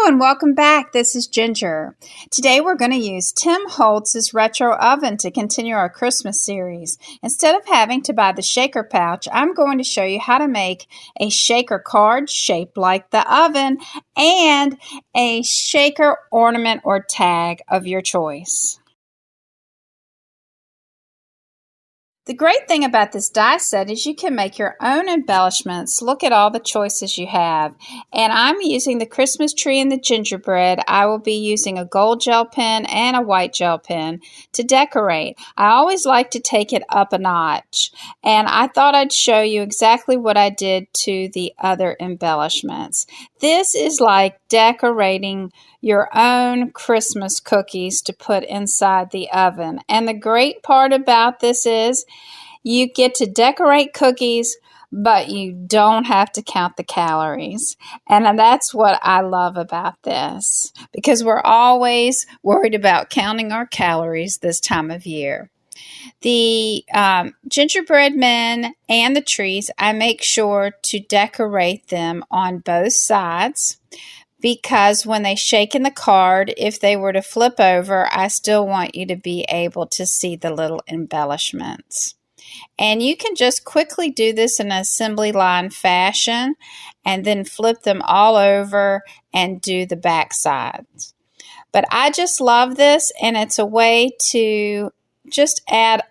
And welcome back. This is Ginger. Today we're going to use Tim Holtz's retro oven to continue our Christmas series. Instead of having to buy the shaker pouch, I'm going to show you how to make a shaker card shaped like the oven and a shaker ornament or tag of your choice. The great thing about this die set is you can make your own embellishments. Look at all the choices you have. And I'm using the Christmas tree and the gingerbread. I will be using a gold gel pen and a white gel pen to decorate. I always like to take it up a notch. And I thought I'd show you exactly what I did to the other embellishments. This is like decorating your own Christmas cookies to put inside the oven. And the great part about this is you get to decorate cookies, but you don't have to count the calories. And that's what I love about this, because we're always worried about counting our calories this time of year. The gingerbread men and the trees, I make sure to decorate them on both sides, because when they shake in the card, if they were to flip over, I still want you to be able to see the little embellishments. And you can just quickly do this in an assembly line fashion and then flip them all over and do the back sides. But I just love this, and it's a way to just add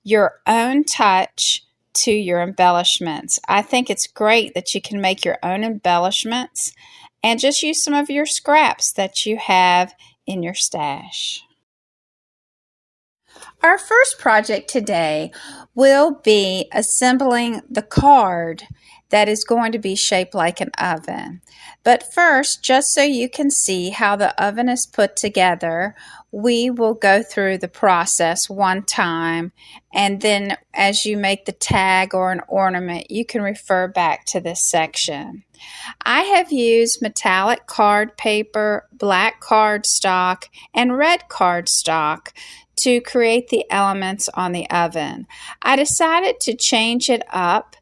your own touch to your embellishments. I think it's great that you can make your own embellishments and just use some of your scraps that you have in your stash. Our first project today will be assembling the card that is going to be shaped like an oven. But first, just so you can see how the oven is put together, we will go through the process one time, and then as you make the tag or an ornament, you can refer back to this section. I have used metallic card paper, black cardstock, and red cardstock to create the elements on the oven. I decided to change it up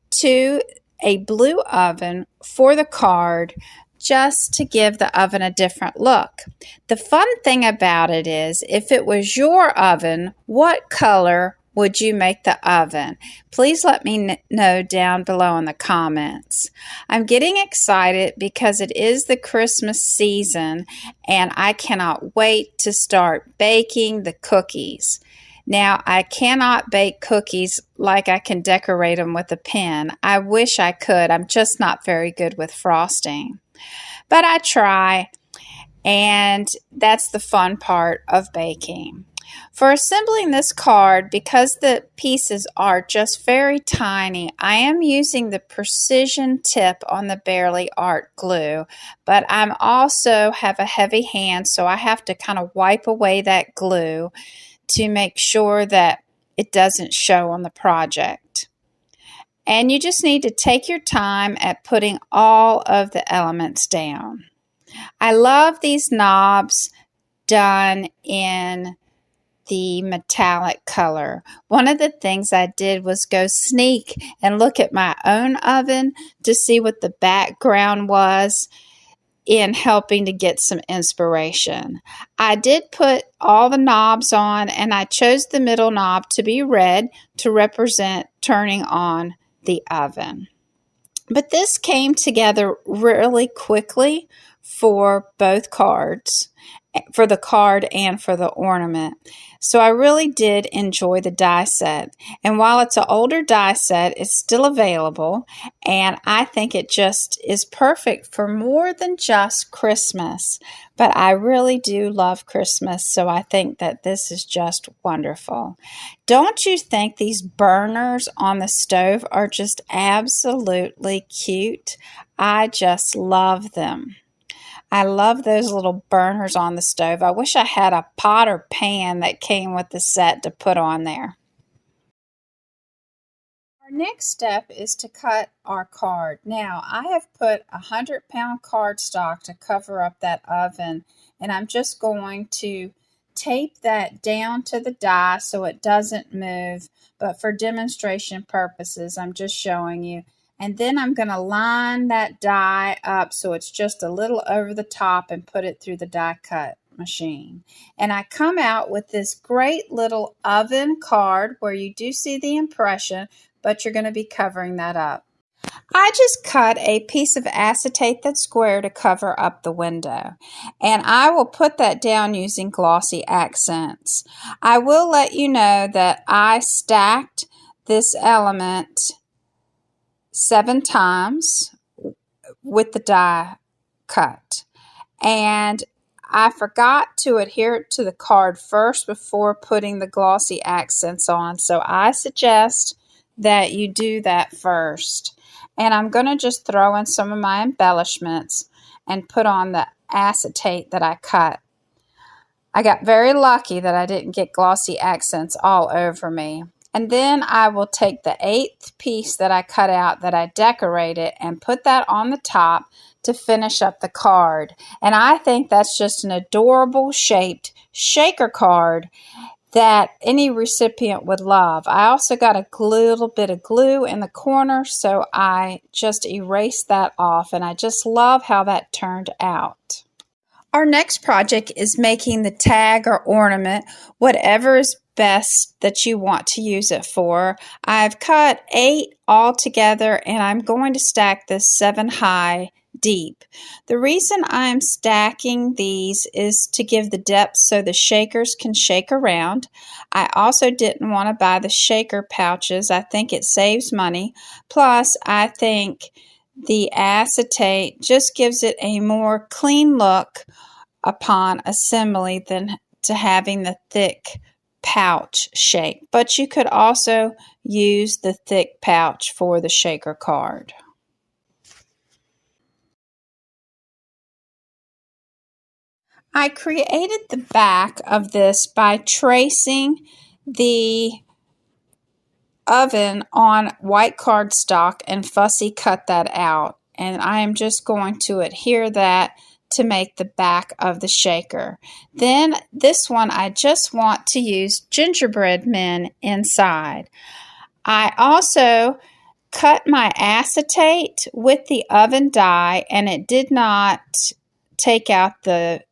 to a blue oven for the card, just to give the oven a different look. The fun thing about it is, if it was your oven, what color would you make the oven? Please let me know down below in the comments. I'm getting excited because it is the Christmas season, and I cannot wait to start baking the cookies. Now, I cannot bake cookies like I can decorate them with a pen. I wish I could. I'm just not very good with frosting. But I try, and that's the fun part of baking. For assembling this card, because the pieces are just very tiny, I am using the precision tip on the Barely Art glue, but I'm also have a heavy hand, so I have to kind of wipe away that glue to make sure that it doesn't show on the project. And you just need to take your time at putting all of the elements down. I love these knobs done in the metallic color. One of the things I did was go sneak and look at my own oven to see what the background was in helping to get some inspiration. I did put all the knobs on, and I chose the middle knob to be red to represent turning on the oven. But this came together really quickly for both cards, for the card and for the ornament. So I really did enjoy the die set. And while it's an older die set, it's still available. And I think it just is perfect for more than just Christmas. But I really do love Christmas, so I think that this is just wonderful. Don't you think these burners on the stove are just absolutely cute? I just love them. I love those little burners on the stove. I wish I had a pot or pan that came with the set to put on there. Our next step is to cut our card. Now, I have put 100-pound cardstock to cover up that oven, and I'm just going to tape that down to the die so it doesn't move, but for demonstration purposes, I'm just showing you And then I'm going to line that die up so it's just a little over the top and put it through the die cut machine. And I come out with this great little oven card where you do see the impression, but you're going to be covering that up. I just cut a piece of acetate that's square to cover up the window, and I will put that down using glossy accents. I will let you know that I stacked this element 7 times with the die cut, and I forgot to adhere it to the card first before putting the glossy accents on, so I suggest that you do that first. And I'm going to just throw in some of my embellishments and put on the acetate that I cut. I got very lucky that I didn't get glossy accents all over me. And then I will take the 8th piece that I cut out that I decorated and put that on the top to finish up the card. And I think that's just an adorable shaped shaker card that any recipient would love. I also got a little bit of glue in the corner, so I just erased that off, and I just love how that turned out. Our next project is making the tag or ornament, whatever is best that you want to use it for. I've cut 8 all together, and I'm going to stack this 7 high deep. The reason I'm stacking these is to give the depth so the shakers can shake around. I also didn't want to buy the shaker pouches. I think it saves money. Plus, I think the acetate just gives it a more clean look upon assembly than to having the thick pouch shape. But you could also use the thick pouch for the shaker card. I created the back of this by tracing the oven on white cardstock and fussy cut that out. And I am just going to adhere that to make the back of the shaker. Then this one I just want to use gingerbread men inside. I also cut my acetate with the oven die, and it did not take out the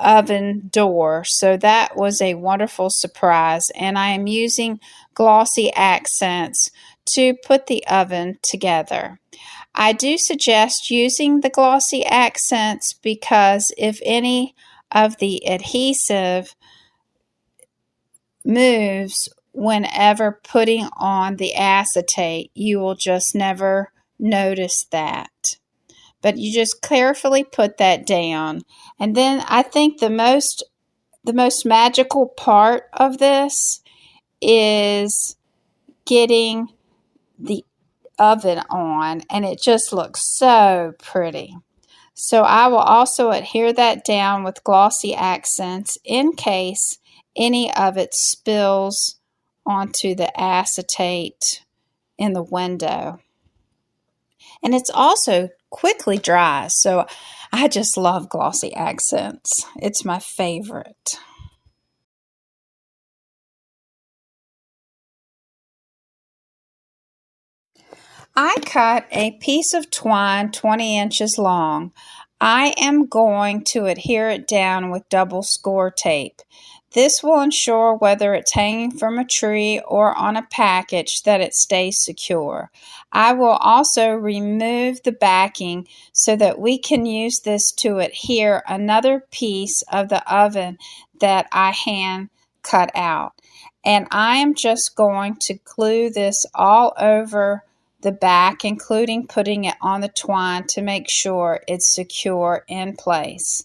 oven door, so that was a wonderful surprise. And I am using glossy accents to put the oven together. I do suggest using the glossy accents because if any of the adhesive moves whenever putting on the acetate, you will just never notice that. But you just carefully put that down. And then I think the most magical part of this is getting the oven on, and it just looks so pretty. So I will also adhere that down with glossy accents in case any of it spills onto the acetate in the window. And it's also quickly dries, so I just love glossy accents. It's my favorite. I cut a piece of twine 20 inches long. I am going to adhere it down with double score tape. This will ensure whether it's hanging from a tree or on a package that it stays secure. I will also remove the backing so that we can use this to adhere another piece of the oven that I hand cut out. And I am just going to glue this all over the back, including putting it on the twine to make sure it's secure in place.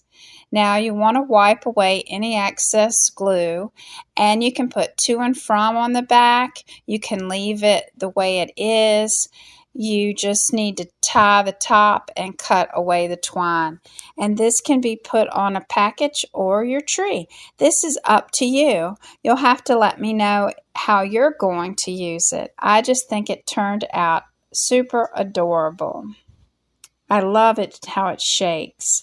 Now you want to wipe away any excess glue, and you can put to and from on the back. You can leave it the way it is. You just need to tie the top and cut away the twine. And this can be put on a package or your tree. This is up to you. You'll have to let me know how you're going to use it. I just think it turned out super adorable. I love it how it shakes.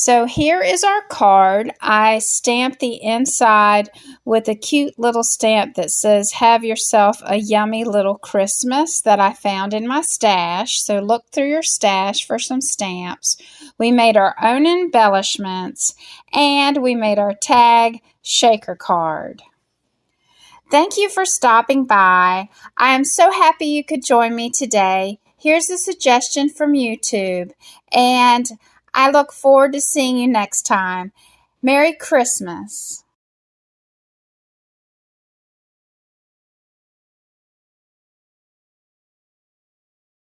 So here is our card. I stamped the inside with a cute little stamp that says, "Have yourself a yummy little Christmas," that I found in my stash. So look through your stash for some stamps. We made our own embellishments, and we made our tag shaker card. Thank you for stopping by. I am so happy you could join me today. Here's a suggestion from YouTube, and I look forward to seeing you next time. Merry Christmas.